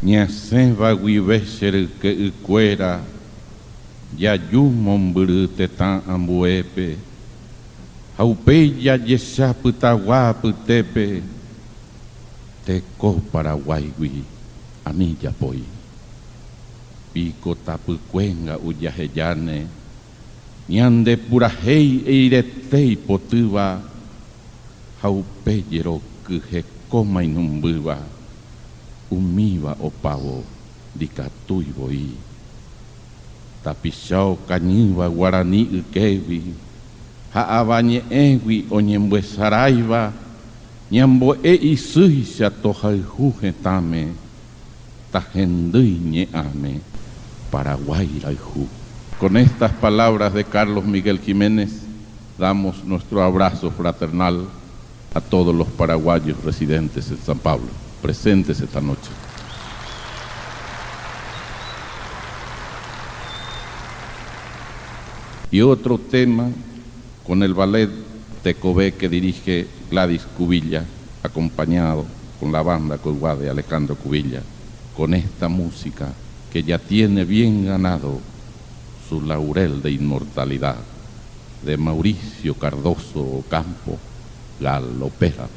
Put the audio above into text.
Nyaseva guivesher que cuera, ya yumon tan ambuepe, haupeya yesaputaguaputepe, teco paraguaygui, anilla poi. Pico tapucuenga uyaheyane, ñande purahei eiretei potuva, haupeyero que coma inumbuva, umiva o pavo, dicatuiboi. Tapichao cañiva guarani ukevi, haabañe egui oñembuesaraiva, ñambo isui toja jujetame, tajenduiñe ame, Paraguay raijú. Con estas palabras de Carlos Miguel Jiménez, damos nuestro abrazo fraternal a todos los paraguayos residentes en San Pablo, presentes esta noche. Y otro tema con el ballet Tecobé que dirige Gladys Cubilla, acompañado con la banda Coiguá de Alejandro Cubilla, con esta música que ya tiene bien ganado su laurel de inmortalidad, de Mauricio Cardoso Ocampo, Galopera.